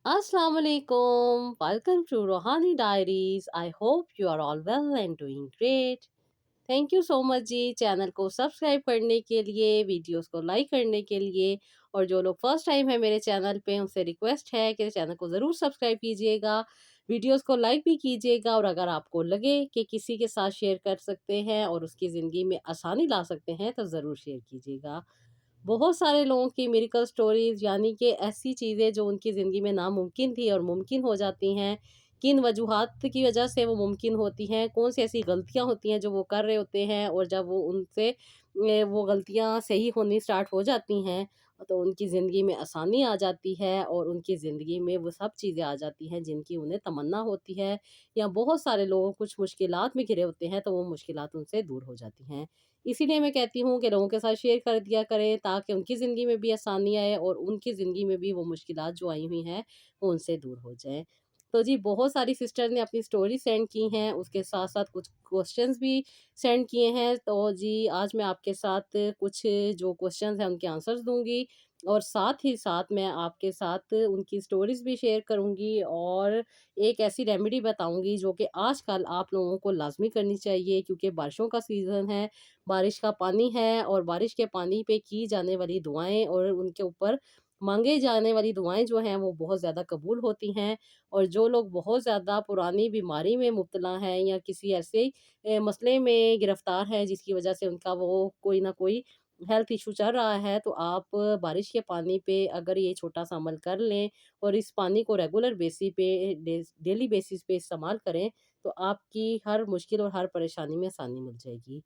Assalamu alaikum. Welcome to Rohani Diaries. I hope you are all well and doing great. Thank you so much जी channel को subscribe करने के लिए, videos को like करने के लिए। और जो लोग फर्स्ट टाइम है मेरे चैनल पे, उनसे रिक्वेस्ट है कि चैनल को ज़रूर सब्सक्राइब कीजिएगा, वीडियोस को लाइक भी कीजिएगा। और अगर आपको लगे कि किसी के साथ शेयर कर सकते हैं और उसकी ज़िंदगी में आसानी ला सकते हैं तो ज़रूर शेयर कीजिएगा। बहुत सारे लोगों की मिरेकल स्टोरीज़, यानी कि ऐसी चीज़ें जो उनकी ज़िंदगी में नामुमकिन थी और मुमकिन हो जाती हैं। किन वजूहात की वजह से वो मुमकिन होती हैं, कौन-सी ऐसी गलतियाँ होती हैं जो वो कर रहे होते हैं, और जब वो उनसे वो गलतियाँ सही होनी स्टार्ट हो जाती हैं, तो उनकी ज़िंदगी में आसानी आ जाती है और उनकी ज़िंदगी में वो सब चीज़ें आ जाती हैं जिनकी उन्हें तमन्ना होती है। या बहुत सारे लोग कुछ मुश्किलात में घिरे होते हैं, तो वो मुश्किलात उनसे दूर हो जाती हैं। इसीलिए मैं कहती हूँ कि लोगों के साथ शेयर कर दिया करें, ताकि उनकी ज़िंदगी में भी आसानी आए और उनकी ज़िंदगी में भी वो मुश्किलात जो आई हुई हैं, वो उनसे दूर हो जाएँ। तो जी, बहुत सारी सिस्टर ने अपनी स्टोरी सेंड की हैं, उसके साथ-साथ कुछ क्वेश्चंस भी सेंड किए हैं। तो जी, आज मैं आपके साथ कुछ जो क्वेश्चंस हैं उनके आंसर्स दूँगी, और साथ ही साथ मैं आपके साथ उनकी स्टोरीज़ भी शेयर करूँगी, और एक ऐसी रेमेडी बताऊँगी जो कि आजकल आप लोगों को लाज़मी करनी चाहिए, क्योंकि बारिशों का सीज़न है, बारिश का पानी है, और बारिश के पानी पे की जाने वाली दुआएँ और उनके ऊपर माँगे जाने वाली दुआएँ जो हैं वो बहुत ज़्यादा कबूल होती हैं। और जो लोग बहुत ज़्यादा पुरानी बीमारी में मुब्तला हैं या किसी ऐसे मसले में गिरफ़्तार हैं जिसकी वज़ह से उनका वो कोई ना कोई हेल्थ इश्यू चल रहा है, तो आप बारिश के पानी पे अगर ये छोटा-सा अमल कर लें और इस पानी को रेगुलर डेली बेसिस पे इस्तेमाल करें, तो आपकी हर मुश्किल और हर परेशानी में आसानी मिल जाएगी।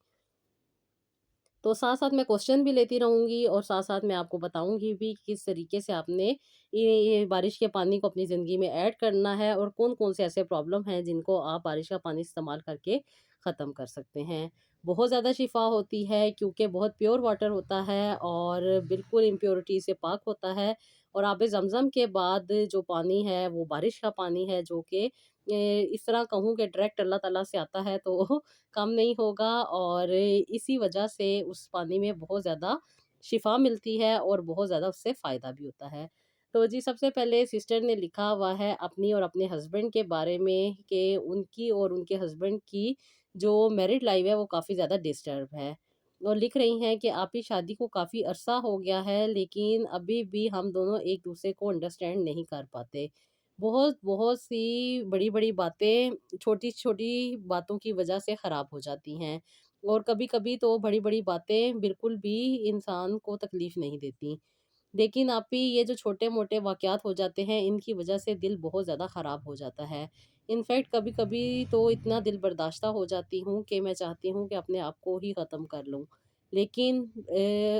तो साथ-साथ मैं क्वेश्चन भी लेती रहूँगी, और साथ-साथ मैं आपको बताऊँगी भी कि किस तरीके से आपने ये बारिश के पानी को अपनी ज़िंदगी में ऐड करना है, और कौन-कौन से ऐसे प्रॉब्लम हैं जिनको आप बारिश का पानी इस्तेमाल करके ख़त्म कर सकते हैं। बहुत ज़्यादा शिफ़ा होती है, क्योंकि बहुत प्योर वाटर होता है और बिल्कुल इम्प्योरिटी से पाक होता है। और आबे ज़मज़म के बाद जो पानी है वो बारिश का पानी है, जो कि इस तरह कहूँ कि डायरेक्ट अल्लाह ताला से आता है, तो कम नहीं होगा। और इसी वजह से उस पानी में बहुत ज़्यादा शिफ़ा मिलती है और बहुत ज़्यादा उससे फ़ायदा भी होता है। तो जी, सबसे पहले सिस्टर ने लिखा हुआ है अपनी और अपने हस्बैंड के बारे में कि उनकी और उनके हस्बैंड की जो मैरिड लाइफ़ है वो काफ़ी ज़्यादा डिस्टर्ब है। और लिख रही हैं कि आपकी शादी को काफ़ी अरसा हो गया है, लेकिन अभी भी हम दोनों एक-दूसरे को अंडरस्टैंड नहीं कर पाते। बहुत सी बड़ी-बड़ी बातें छोटी-छोटी बातों की वजह से ख़राब हो जाती हैं, और कभी-कभी तो बड़ी-बड़ी बातें बिल्कुल भी इंसान को तकलीफ़ नहीं देती। लेकिन आप ही ये जो छोटे-मोटे वाक़यात हो जाते हैं, इनकी वजह से दिल बहुत ज़्यादा ख़राब हो जाता है। इनफैक्ट कभी-कभी तो इतना दिल बर्दाश्ता हो जाती हूँ कि मैं चाहती हूँ कि अपने आप को ही ख़त्म कर लूँ। लेकिन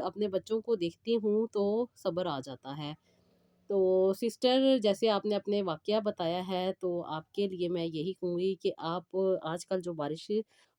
अपने बच्चों को देखती हूँ तो सब्र आ जाता है। तो सिस्टर, जैसे आपने अपने वाक़या बताया है, तो आपके लिए मैं यही कहूँगी कि आप आजकल जो बारिश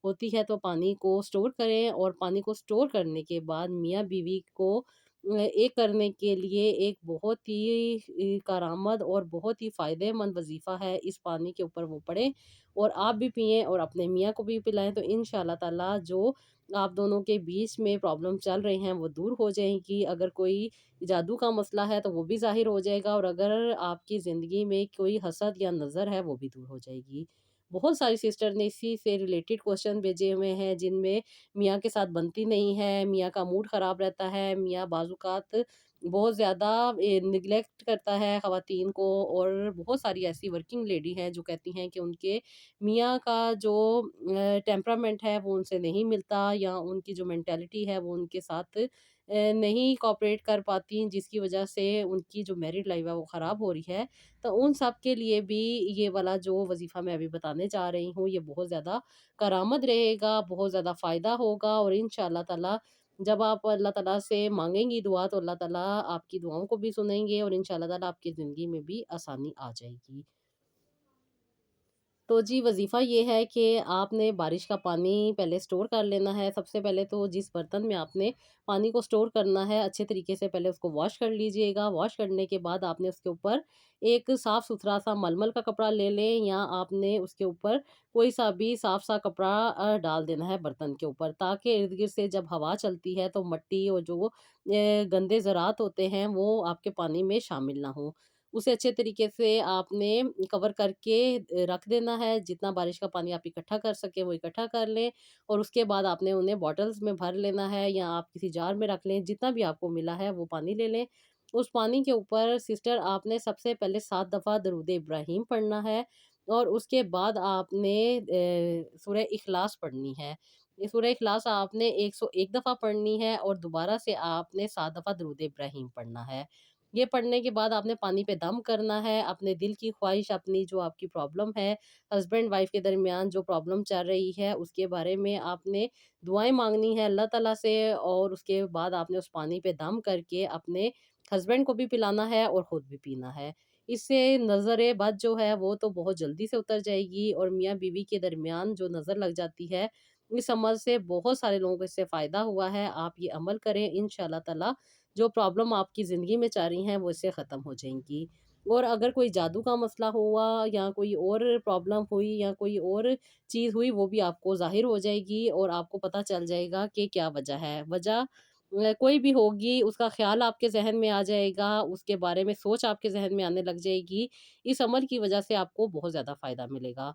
होती है तो पानी को स्टोर करें, और पानी को स्टोर करने के बाद मियाँ-बीवी को एक करने के लिए एक बहुत ही कारआमद और बहुत ही फ़ायदेमंद वज़ीफ़ा है, इस पानी के ऊपर वो पढ़ें और आप भी पिएँ और अपने मियाँ को भी पिलाएँ, तो इंशाअल्लाह ताला जो आप दोनों के बीच में प्रॉब्लम चल रही हैं वो दूर हो जाएँगी। अगर कोई जादू का मसला है तो वो भी ज़ाहिर हो जाएगा, और अगर आपकी ज़िंदगी में कोई हसद या नज़र है वो भी दूर हो जाएगी। बहुत सारी सिस्टर ने इसी से रिलेटेड क्वेश्चन भेजे हुए हैं, जिनमें मियाँ के साथ बनती नहीं है, मियाँ का मूड ख़राब रहता है, मियाँ बाज़-औक़ात बहुत ज़्यादा नेग्लेक्ट करता है ख़वातीन को, और बहुत सारी ऐसी वर्किंग लेडी हैं जो कहती हैं कि उनके मियाँ का जो टेम्परामेंट है वो उनसे नहीं मिलता, या उनकी जो मेंटालिटी है वो उनके साथ नहीं कोऑपरेट कर पाती, जिसकी वजह से उनकी जो मैरिड लाइफ़ है वो ख़राब हो रही है। तो उन सब के लिए भी ये वाला जो वज़ीफ़ा मैं अभी बताने जा रही हूँ, ये बहुत ज़्यादा करामत रहेगा, बहुत ज़्यादा फ़ायदा होगा, और इंशाअल्लाह ताला जब आप अल्लाह ताला से माँगेंगी दुआ, तो अल्लाह ताला आपकी दुआओं को भी सुनेंगे, और इंशाअल्लाह ताला आपकी ज़िंदगी में भी आसानी आ जाएगी। तो जी, वज़ीफ़ा ये है कि आपने बारिश का पानी पहले स्टोर कर लेना है। सबसे पहले तो जिस बर्तन में आपने पानी को स्टोर करना है, अच्छे तरीके से पहले उसको वॉश कर लीजिएगा। वॉश करने के बाद आपने उसके ऊपर एक साफ़-सुथरा सा मलमल का कपड़ा ले लें, या आपने उसके ऊपर कोई सा भी साफ़-सा कपड़ा डाल देना है बर्तन के ऊपर, ताकि इर्द-गिर्द से जब हवा चलती है तो मट्टी और जो गंदे ज़रात होते हैं वो आपके पानी में शामिल ना हों। उसे अच्छे तरीके से आपने कवर करके रख देना है। जितना बारिश का पानी आप इकट्ठा कर सकें वो इकट्ठा कर लें, और उसके बाद आपने उन्हें बॉटल्स में भर लेना है, या आप किसी जार में रख लें, जितना भी आपको मिला है वो पानी ले लें। उस पानी के ऊपर सिस्टर आपने सबसे पहले 7 दफ़ा दरूद इब्राहीम पढ़ना है, और उसके बाद आपने सूरह इखलास पढ़नी है। ये सूरह इखलास आपने 101 दफ़ा पढ़नी है, और दोबारा से आपने 7 दफ़ा दरूद इब्राहीम पढ़ना है। ये पढ़ने के बाद आपने पानी पे दम करना है, अपने दिल की ख्वाहिश, अपनी जो आपकी प्रॉब्लम है, हस्बैंड वाइफ के दरमियान जो प्रॉब्लम चल रही है, उसके बारे में आपने दुआएँ माँगनी है अल्लाह ताला से, और उसके बाद आपने उस पानी पे दम करके अपने हस्बैंड को भी पिलाना है और खुद भी पीना है। इससे नज़र बद जो है वो तो बहुत जल्दी से उतर जाएगी, और मियाँ बीवी के दरमियान जो नज़र लग जाती है, इस अमल से बहुत सारे लोगों को इससे फ़ायदा हुआ है। आप ये अमल करें, इंशाअल्लाह ताला जो प्रॉब्लम आपकी ज़िंदगी में चल रही हैं वो इससे ख़त्म हो जाएँगी। और अगर कोई जादू का मसला हुआ, या कोई और प्रॉब्लम हुई, या कोई और चीज़ हुई, वो भी आपको ज़ाहिर हो जाएगी, और आपको पता चल जाएगा कि क्या वजह है। वजह कोई भी होगी, उसका ख़्याल आपके ज़हन में आ जाएगा, उसके बारे में सोच आपके ज़हन में आने लग जाएगी। इस अमल की वजह से आपको बहुत ज़्यादा फ़ायदा मिलेगा।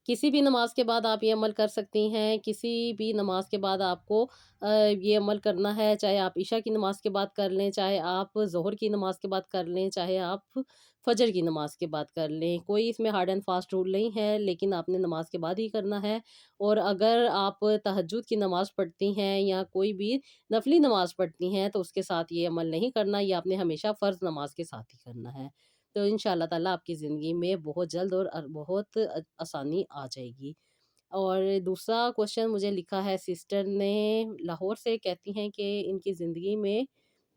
किसी भी नमाज़ के बाद आप ये अमल कर सकती हैं। किसी भी नमाज़ के बाद आपको ये अमल करना है, चाहे आप इशा की नमाज़ के बाद कर लें, चाहे आप ज़ोहर की नमाज़ के बाद कर लें, चाहे आप फ़जर की नमाज़ के बाद कर लें। कोई इसमें हार्ड एंड फ़ास्ट रूल नहीं है, लेकिन आपने नमाज़ के बाद ही करना है। और अगर आप तहज्जुद की नमाज़ पढ़ती हैं, या कोई भी नफ़ली नमाज़ पढ़ती हैं, तो उसके साथ ये अमल नहीं करना, ये आपने हमेशा फ़र्ज़ नमाज़ के साथ ही करना है। तो इंशाअल्लाह ताला आपकी ज़िंदगी में बहुत जल्द और बहुत आसानी आ जाएगी। और दूसरा क्वेश्चन मुझे लिखा है सिस्टर ने लाहौर से, कहती हैं कि इनकी ज़िंदगी में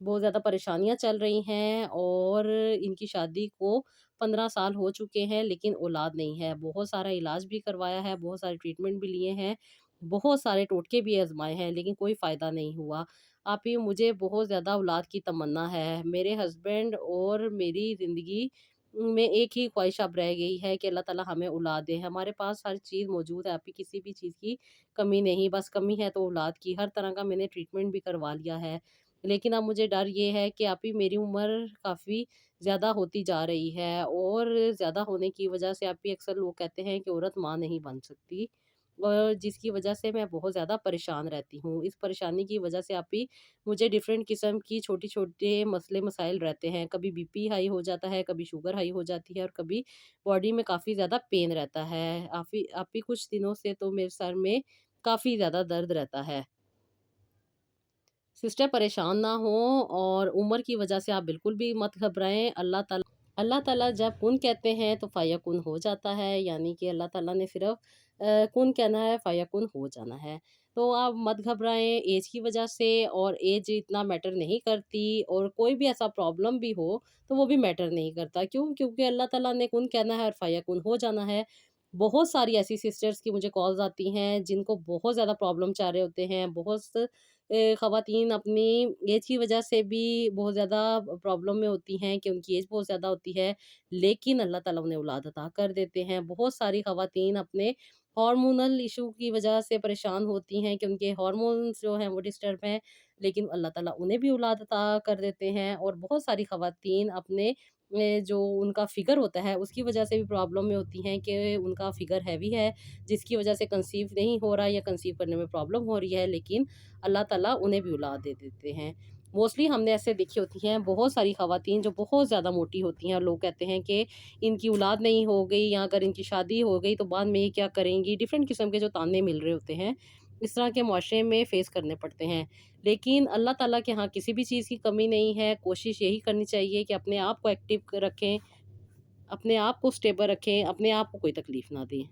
बहुत ज़्यादा परेशानियाँ चल रही हैं, और इनकी शादी को 15 साल हो चुके हैं, लेकिन औलाद नहीं है। बहुत सारा इलाज भी करवाया है, बहुत सारे ट्रीटमेंट भी लिए हैं, बहुत सारे टोटके भी आज़माए हैं, लेकिन कोई फ़ायदा नहीं हुआ। आप ही, मुझे बहुत ज़्यादा औलाद की तमन्ना है। मेरे हस्बैंड और मेरी ज़िंदगी में एक ही ख्वाहिश अब रह गई है कि अल्लाह ताला हमें औलाद दे। हमारे पास हर चीज़ मौजूद है, आप ही किसी भी चीज़ की कमी नहीं, बस कमी है तो औलाद की। हर तरह का मैंने ट्रीटमेंट भी करवा लिया है, लेकिन अब मुझे डर ये है कि आप ही, मेरी उम्र काफ़ी ज़्यादा होती जा रही है, और ज़्यादा होने की वजह से आप ही, अक्सर लोग कहते हैं कि औरत माँ नहीं बन सकती, और जिसकी वजह से मैं बहुत ज़्यादा परेशान रहती हूँ। इस परेशानी की वजह से आप ही, मुझे डिफ़रेंट किस्म की छोटे-छोटे मसले मसाइल रहते हैं। कभी बीपी हाई हो जाता है, कभी शुगर हाई हो जाती है, और कभी बॉडी में काफ़ी ज़्यादा पेन रहता है। आप ही कुछ दिनों से तो मेरे सर में काफ़ी ज़्यादा दर्द रहता है। सिस्टर परेशान ना हों, और उम्र की वजह से आप बिल्कुल भी मत घबराएँ। अल्लाह ताला जब कुन कहते हैं तो फ़यकुन हो जाता है, यानी कि अल्लाह ताला ने सिर्फ़ कुन कहना है, फ़यकुन हो जाना है। तो आप मत घबराएँ ऐज की वजह से, और ऐज इतना मैटर नहीं करती, और कोई भी ऐसा प्रॉब्लम भी हो, तो वो भी मैटर नहीं करता। क्यों? क्योंकि अल्लाह ताला ने कुन कहना है और फ़यकुन हो जाना है। बहुत सारी ऐसी सिस्टर्स की मुझे कॉल्स आती हैं, जिनको बहुत ज़्यादा प्रॉब्लम चाह रहे होते हैं। बहुत ख़वातीन अपनी ऐज की वजह से भी बहुत ज़्यादा प्रॉब्लम में होती हैं कि उनकी ऐज बहुत ज़्यादा होती है, लेकिन अल्लाह ताला उन्हें औलाद अता कर देते हैं। बहुत सारी ख़वातीन अपने हार्मोनल इश्यू की वजह से परेशान होती हैं कि उनके हार्मोन्स जो हैं वो डिस्टर्ब हैं, लेकिन अल्लाह ताला उन्हें भी औलाद अता कर देते हैं। और बहुत सारी ख़वातीन अपने जो उनका फ़िगर होता है उसकी वजह से भी प्रॉब्लम में होती हैं कि उनका फ़िगर हैवी है, जिसकी वजह से कंसीव नहीं हो रहा, या कंसीव करने में प्रॉब्लम हो रही है, लेकिन अल्लाह ताला उन्हें भी औलाद दे देते हैं। मोस्टली हमने ऐसे देखी होती हैं बहुत सारी ख़वातीन जो बहुत ज़्यादा मोटी होती हैं, और लोग कहते हैं कि इनकी औलाद नहीं हो गई, या अगर इनकी शादी हो गई तो बाद में ये क्या करेंगी। डिफ़रेंट किस्म के जो ताने मिल रहे होते हैं, इस तरह के मुआशरे में फ़ेस करने पड़ते हैं। लेकिन अल्लाह ताला के यहाँ किसी भी चीज़ की कमी नहीं है। कोशिश यही करनी चाहिए कि अपने आप को एक्टिव रखें, अपने आप को स्टेबल रखें, अपने आप को कोई तकलीफ़ ना दें।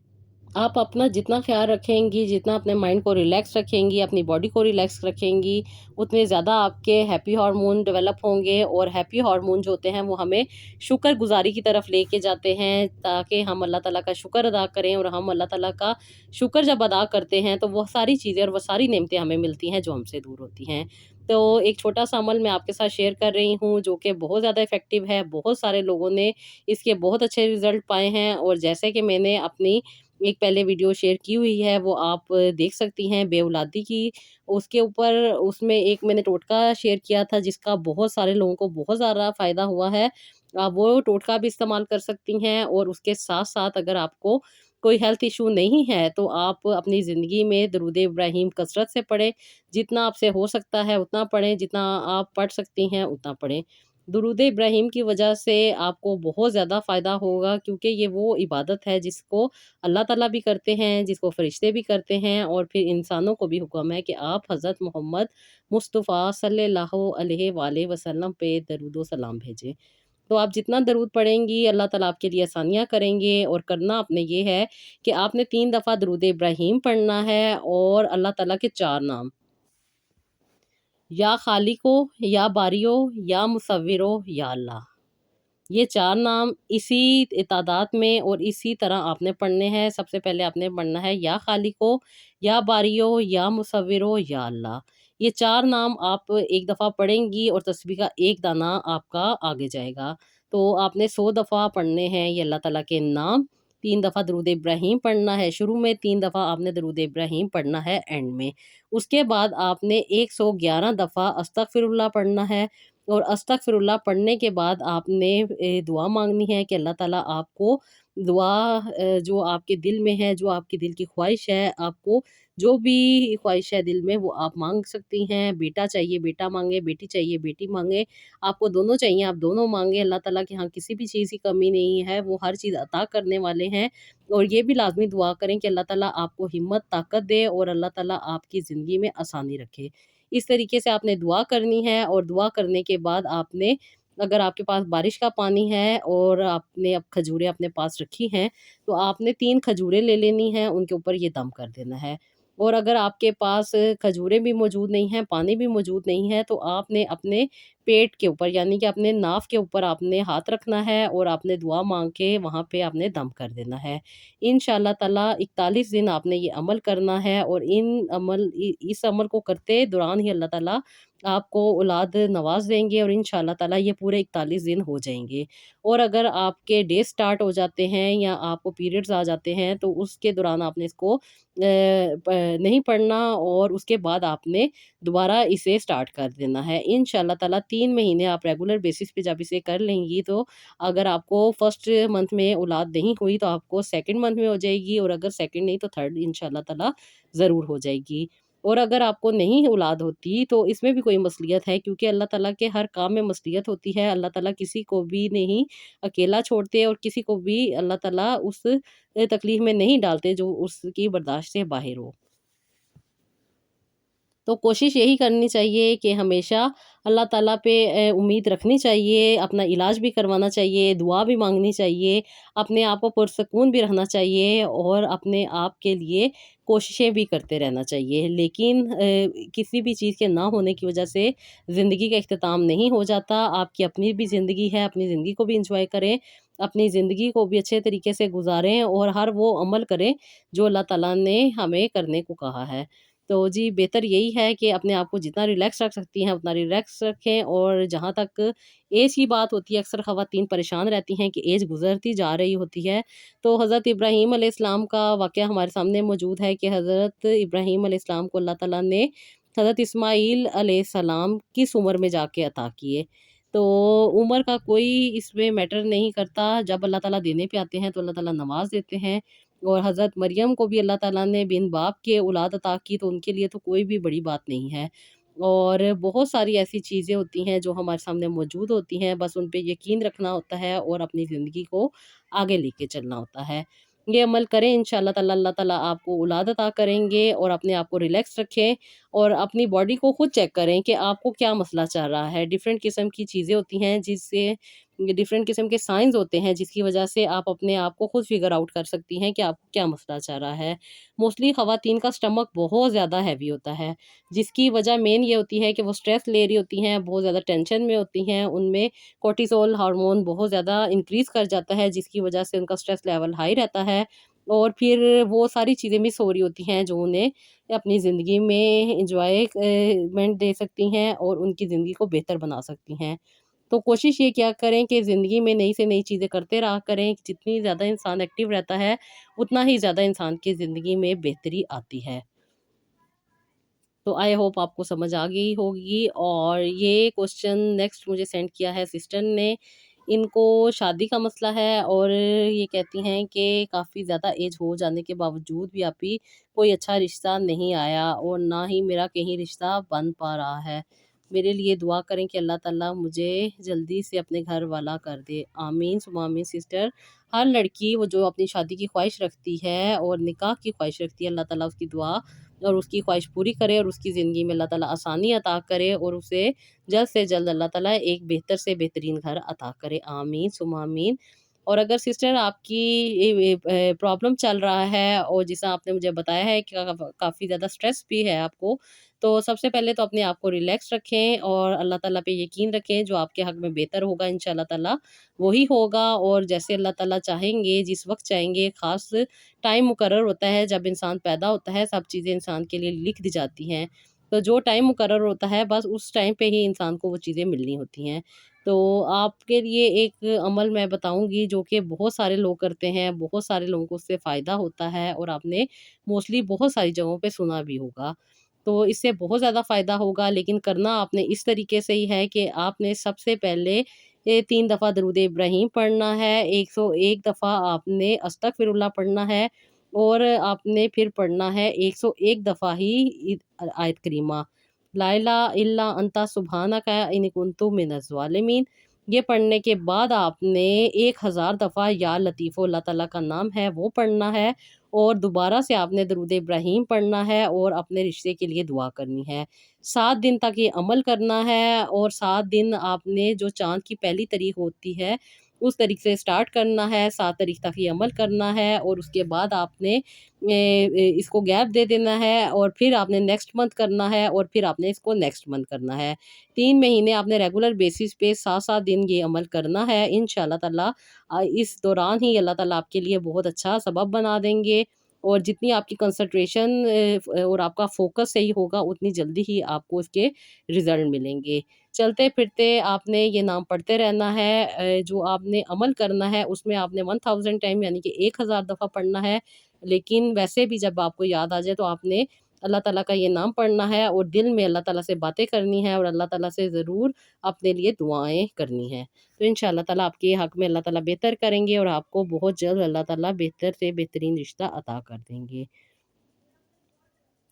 आप अपना जितना ख़्याल रखेंगी, जितना अपने माइंड को रिलैक्स रखेंगी, अपनी बॉडी को रिलैक्स रखेंगी, उतने ज़्यादा आपके हैप्पी हार्मोन डेवलप होंगे, और हैप्पी हार्मोन जो होते हैं वो हमें शुक्रगुज़ारी की तरफ लेके जाते हैं, ताकि हम अल्लाह ताला का शुक्र अदा करें। और हम अल्लाह ताला का शुक्र जब अदा करते हैं तो वो सारी चीज़ें और वो सारी नेमतें हमें मिलती हैं जो हमसे दूर होती हैं। तो एक छोटा-सा अमल मैं आपके साथ शेयर कर रही हूँ, जो कि बहुत ज़्यादा इफ़ेक्टिव है। बहुत सारे लोगों ने इसके बहुत अच्छे रिज़ल्ट पाए हैं, और जैसे कि मैंने अपनी ایک پہلے ویڈیو شیئر کی ہوئی ہے، وہ آپ دیکھ سکتی ہیں بے اولادی کی۔ اس کے اوپر اس میں ایک میں نے ٹوٹکا شیئر کیا تھا جس کا بہت سارے لوگوں کو بہت زیادہ فائدہ ہوا ہے۔ آپ وہ ٹوٹکا بھی استعمال کر سکتی ہیں، اور اس کے ساتھ ساتھ اگر آپ کو کوئی ہیلتھ ایشو نہیں ہے تو آپ اپنی زندگی میں درود ابراہیم کثرت سے پڑھیں، جتنا آپ سے ہو سکتا ہے اتنا پڑھیں، جتنا آپ پڑھ سکتی ہیں اتنا پڑھیں۔ درود ابراہیم کی وجہ سے آپ کو بہت زیادہ فائدہ ہوگا، کیونکہ یہ وہ عبادت ہے جس کو اللہ تعالیٰ بھی کرتے ہیں، جس کو فرشتے بھی کرتے ہیں، اور پھر انسانوں کو بھی حکم ہے کہ آپ حضرت محمد مصطفیٰ صلی اللہ علیہ وآلہ وسلم پہ درود و سلام بھیجیں۔ تو آپ جتنا درود پڑھیں گی اللہ تعالیٰ آپ کے لیے آسانیاں کریں گے، اور کرنا آپ نے یہ ہے کہ آپ نے 3 دفعہ درود ابراہیم پڑھنا ہے، اور اللہ تعالیٰ کے 4 نام، یا خالقو، یا باریو، یا مصورو، یا اللہ، یہ 4 نام اسی تعداد میں اور اسی طرح آپ نے پڑھنے ہیں۔ سب سے پہلے آپ نے پڑھنا ہے یا خالقو، یا باریو، یا مصورو، یا اللہ۔ یہ 4 نام آپ ایک دفعہ پڑھیں گی اور تسبیح کا ایک دانہ آپ کا آگے جائے گا۔ تو آپ نے 100 دفعہ پڑھنے ہیں یہ اللہ تعالیٰ کے نام، 3 دفعہ درود ابراہیم پڑھنا ہے شروع میں، 3 دفعہ آپ نے درود ابراہیم پڑھنا ہے اینڈ میں۔ اس کے بعد آپ نے 111 دفعہ استغفر اللہ پڑھنا ہے، اور استغفر اللہ پڑھنے کے بعد آپ نے دعا مانگنی ہے کہ اللہ تعالیٰ آپ کو دعا جو آپ کے دل میں ہے، جو آپ کے دل کی خواہش ہے، آپ کو جو بھی خواہش ہے دل میں وہ آپ مانگ سکتی ہیں۔ بیٹا چاہیے بیٹا مانگے، بیٹی چاہیے بیٹی مانگے، آپ کو دونوں چاہیے آپ دونوں مانگے۔ اللہ تعالیٰ کے ہاں کسی بھی چیز کی کمی نہیں ہے، وہ ہر چیز عطا کرنے والے ہیں۔ اور یہ بھی لازمی دعا کریں کہ اللہ تعالیٰ آپ کو ہمت طاقت دے، اور اللہ تعالیٰ آپ کی زندگی میں آسانی رکھے۔ اس طریقے سے آپ نے دعا کرنی ہے، اور دعا کرنے کے بعد آپ نے، اگر آپ کے پاس بارش کا پانی ہے اور آپ نے اب کھجوریں اپنے پاس رکھی ہیں، تو آپ نے 3 کھجوریں لے لینی ہیں، ان کے اوپر یہ دم کر دینا ہے۔ اور اگر آپ کے پاس کھجوریں بھی موجود نہیں ہیں، پانی بھی موجود نہیں ہے، تو آپ نے اپنے پیٹ کے اوپر یعنی کہ اپنے ناف کے اوپر آپ نے ہاتھ رکھنا ہے، اور آپ نے دعا مانگ کے وہاں پہ آپ نے دم کر دینا ہے۔ انشاءاللہ تعالیٰ 41 دن آپ نے یہ عمل کرنا ہے، اور اس عمل کو کرتے دوران ہی اللہ تعالیٰ آپ کو اولاد نواز دیں گے، اور انشاءاللہ تعالیٰ یہ پورے 41 دن ہو جائیں گے۔ اور اگر آپ کے ڈیز سٹارٹ ہو جاتے ہیں یا آپ کو پیریڈز آ جاتے ہیں تو اس کے دوران آپ نے اس کو نہیں پڑھنا، اور اس کے بعد آپ نے دوبارہ اسے سٹارٹ کر دینا ہے۔ انشاءاللہ تعالیٰ 3 مہینے آپ ریگولر بیسس پہ جب اسے کر لیں گی، تو اگر آپ کو فرسٹ منتھ میں اولاد نہیں ہوئی تو آپ کو سیکنڈ منتھ میں ہو جائے گی، اور اگر سیکنڈ نہیں تو تھرڈ انشاءاللہ تعالیٰ ضرور ہو جائے گی۔ اور اگر آپ کو نہیں اولاد ہوتی تو اس میں بھی کوئی مصلیت ہے، کیونکہ اللہ تعالیٰ کے ہر کام میں مصلیت ہوتی ہے۔ اللہ تعالیٰ کسی کو بھی نہیں اکیلا چھوڑتے، اور کسی کو بھی اللہ تعالیٰ اس تکلیف میں نہیں ڈالتے جو اس کی برداشت سے باہر ہو۔ تو کوشش یہی کرنی چاہیے کہ ہمیشہ اللہ تعالیٰ پہ امید رکھنی چاہیے، اپنا علاج بھی کروانا چاہیے، دعا بھی مانگنی چاہیے، اپنے آپ کو پرسکون بھی رہنا چاہیے، اور اپنے آپ کے لیے کوششیں بھی کرتے رہنا چاہیے۔ لیکن کسی بھی چیز کے نہ ہونے کی وجہ سے زندگی کا اختتام نہیں ہو جاتا۔ آپ کی اپنی بھی زندگی ہے، اپنی زندگی کو بھی انجوائے کریں، اپنی زندگی کو بھی اچھے طریقے سے گزاریں، اور ہر وہ عمل کریں جو اللہ تعالیٰ نے ہمیں کرنے کو کہا ہے۔ تو جی بہتر یہی ہے کہ اپنے آپ کو جتنا ریلیکس رکھ سکتی ہیں اتنا ریلیکس رکھیں، اور جہاں تک ایج کی بات ہوتی ہے اکثر خواتین پریشان رہتی ہیں کہ ایج گزرتی جا رہی ہوتی ہے، تو حضرت ابراہیم علیہ السلام کا واقعہ ہمارے سامنے موجود ہے کہ حضرت ابراہیم علیہ السلام کو اللہ تعالیٰ نے حضرت اسماعیل علیہ السلام کس عمر میں جا کے عطا کیے۔ تو عمر کا کوئی اس میں میٹر نہیں کرتا، جب اللہ تعالیٰ دینے پہ آتے ہیں تو اللہ تعالیٰ نواز دیتے ہیں۔ اور حضرت مریم کو بھی اللہ تعالیٰ نے بن باپ کے اولاد عطا کی، تو ان کے لیے تو کوئی بھی بڑی بات نہیں ہے۔ اور بہت ساری ایسی چیزیں ہوتی ہیں جو ہمارے سامنے موجود ہوتی ہیں، بس ان پہ یقین رکھنا ہوتا ہے اور اپنی زندگی کو آگے لے کے چلنا ہوتا ہے۔ یہ عمل کریں انشاءاللہ تعالیٰ، اللہ تعالیٰ آپ کو اولاد عطا کریں گے، اور اپنے آپ کو ریلیکس رکھیں، اور اپنی باڈی کو خود چیک کریں کہ آپ کو کیا مسئلہ چل رہا ہے۔ ڈیفرنٹ قسم کی چیزیں ہوتی ہیں جس سے ڈیفرنٹ قسم کے سائنز ہوتے ہیں جس کی وجہ سے آپ اپنے آپ کو خود فگر آؤٹ کر سکتی ہیں کہ آپ کو کیا مسئلہ چل رہا ہے۔ موسٹلی خواتین کا سٹمک بہت زیادہ ہیوی ہوتا ہے، جس کی وجہ مین یہ ہوتی ہے کہ وہ سٹریس لے رہی ہوتی ہیں، بہت زیادہ ٹینشن میں ہوتی ہیں، ان میں کورٹیزول ہارمون بہت زیادہ انکریز کر جاتا ہے، جس کی وجہ سے ان کا سٹریس لیول ہائی رہتا ہے، اور پھر وہ ساری چیزیں مس ہو رہی ہوتی ہیں جو انہیں اپنی زندگی میں انجوائمنٹ دے سکتی ہیں اور ان کی زندگی کو بہتر بنا سکتی ہیں۔ تو کوشش یہ کیا کریں کہ زندگی میں نئی سے نئی چیزیں کرتے رہا کریں. جتنی زیادہ انسان ایکٹیو رہتا ہے اتنا ہی زیادہ انسان کی زندگی میں بہتری آتی ہے. تو آئی ہوپ آپ کو سمجھ آ گئی ہوگی. اور یہ کوشچن نیکسٹ مجھے سینڈ کیا ہے سسٹر نے. ان کو شادی کا مسئلہ ہے اور یہ کہتی ہیں کہ کافی زیادہ ایج ہو جانے کے باوجود بھی آپی کوئی اچھا رشتہ نہیں آیا اور نہ ہی میرا کہیں رشتہ بن پا رہا ہے. میرے لیے دعا کریں کہ اللہ تعالیٰ مجھے جلدی سے اپنے گھر والا کر دے. آمین ثم آمین. سسٹر، ہر لڑکی وہ جو اپنی شادی کی خواہش رکھتی ہے اور نکاح کی خواہش رکھتی ہے، اللہ تعالیٰ اس کی دعا اور اس کی خواہش پوری کرے اور اس کی زندگی میں اللہ تعالیٰ آسانی عطا کرے اور اسے جلد سے جلد اللہ تعالیٰ ایک بہتر سے بہترین گھر عطا کرے. آمین ثم آمین. اور اگر سسٹر آپ کی پرابلم چل رہا ہے اور جیسا آپ نے مجھے بتایا ہے کہ کافی زیادہ سٹریس بھی ہے آپ کو، تو سب سے پہلے تو اپنے آپ کو ریلیکس رکھیں اور اللہ تعالیٰ پہ یقین رکھیں. جو آپ کے حق میں بہتر ہوگا انشاءاللہ تعالیٰ وہی ہوگا. اور جیسے اللہ تعالیٰ چاہیں گے، جس وقت چاہیں گے، خاص ٹائم مقرر ہوتا ہے. جب انسان پیدا ہوتا ہے سب چیزیں انسان کے لیے لکھ دی جاتی ہیں، تو جو ٹائم مقرر ہوتا ہے بس اس ٹائم پہ ہی انسان کو وہ چیزیں ملنی ہوتی ہیں. تو آپ کے لیے ایک عمل میں بتاؤں گی جو کہ بہت سارے لوگ کرتے ہیں، بہت سارے لوگوں کو اس سے فائدہ ہوتا ہے اور آپ نے موسٹلی بہت ساری جگہوں پہ سنا بھی ہوگا. تو اس سے بہت زیادہ فائدہ ہوگا، لیکن کرنا آپ نے اس طریقے سے ہی ہے کہ آپ نے سب سے پہلے 3 دفعہ درود ابراہیم پڑھنا ہے. 101 دفعہ آپ نے استغفر اللہ پڑھنا ہے اور آپ نے پھر پڑھنا ہے 101 دفعہ ہی آیت کریمہ لا الہ الا انت سبحانک انی کنت من الظالمین. یہ پڑھنے کے بعد آپ نے 1000 دفعہ یا لطیف اللہ تعالیٰ کا نام ہے وہ پڑھنا ہے اور دوبارہ سے آپ نے درود ابراہیم پڑھنا ہے اور اپنے رشتے کے لیے دعا کرنی ہے. 7 دن تک یہ عمل کرنا ہے اور 7 دن آپ نے جو چاند کی پہلی تاریخ ہوتی ہے اس طریق سے سٹارٹ کرنا ہے. 7 تاریخ تک یہ عمل کرنا ہے اور اس کے بعد آپ نے اس کو گیپ دے دینا ہے اور پھر آپ نے نیکسٹ منتھ کرنا ہے اور پھر آپ نے اس کو نیکسٹ منتھ کرنا ہے. 3 مہینے آپ نے ریگولر بیسس پہ 7 دن یہ عمل کرنا ہے. انشاءاللہ تعالیٰ اس دوران ہی اللہ تعالیٰ آپ کے لیے بہت اچھا سبب بنا دیں گے اور جتنی آپ کی کنسنٹریشن اور آپ کا فوکس صحیح ہوگا اتنی جلدی ہی آپ کو اس کے رزلٹ ملیں گے. چلتے پھرتے آپ نے یہ نام پڑھتے رہنا ہے. جو آپ نے عمل کرنا ہے اس میں آپ نے 1000 ٹائم یعنی کہ 1000 دفعہ پڑھنا ہے. لیکن ویسے بھی جب آپ کو یاد آ جائے تو آپ نے اللہ تعالیٰ کا یہ نام پڑھنا ہے اور دل میں اللہ تعالیٰ سے باتیں کرنی ہے اور اللہ تعالیٰ سے ضرور اپنے لیے دعائیں کرنی ہیں. تو انشاءاللہ تعالیٰ آپ کے حق میں اللہ تعالیٰ بہتر کریں گے اور آپ کو بہت جلد اللہ تعالیٰ بہتر سے بہترین رشتہ عطا کر دیں گے.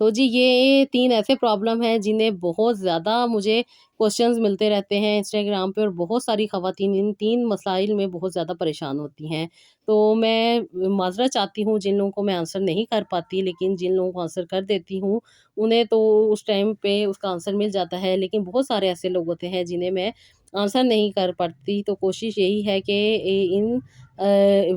تو جی یہ 3 ایسے پرابلم ہیں جنہیں بہت زیادہ مجھے کوشچنز ملتے رہتے ہیں انسٹاگرام پہ اور بہت ساری خواتین ان 3 مسائل میں بہت زیادہ پریشان ہوتی ہیں. تو میں معذرت چاہتی ہوں جن لوگوں کو میں آنسر نہیں کر پاتی، لیکن جن لوگوں کو آنسر کر دیتی ہوں انہیں تو اس ٹائم پہ اس کا آنسر مل جاتا ہے. لیکن بہت سارے ایسے لوگ ہوتے ہیں جنہیں میں آنسر نہیں کر پاتی. تو کوشش یہی ہے کہ ان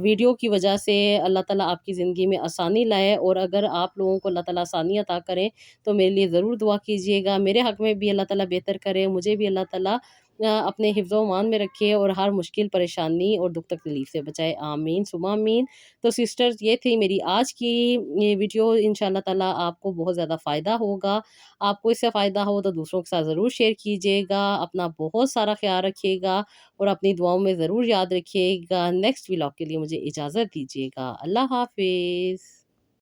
ویڈیو کی وجہ سے اللہ تعالیٰ آپ کی زندگی میں آسانی لائے اور اگر آپ لوگوں کو اللہ تعالیٰ آسانی عطا کریں تو میرے لیے ضرور دعا کیجیے گا. میرے حق میں بھی اللہ تعالیٰ بہتر کرے، مجھے بھی اللہ تعالیٰ اپنے حفظ و امان میں رکھے اور ہر مشکل پریشانی اور دکھ تکلیف سے بچائے. آمین ثم آمین. تو سسٹرز یہ تھی میری آج کی یہ ویڈیو. انشاءاللہ تعالیٰ آپ کو بہت زیادہ فائدہ ہوگا. آپ کو اس سے فائدہ ہو تو دوسروں کے ساتھ ضرور شیئر کیجیے گا. اپنا بہت سارا خیال رکھیے گا اور اپنی دعاؤں میں ضرور یاد رکھیے گا. نیکسٹ ولاگ کے لیے مجھے اجازت دیجیے گا. اللہ حافظ.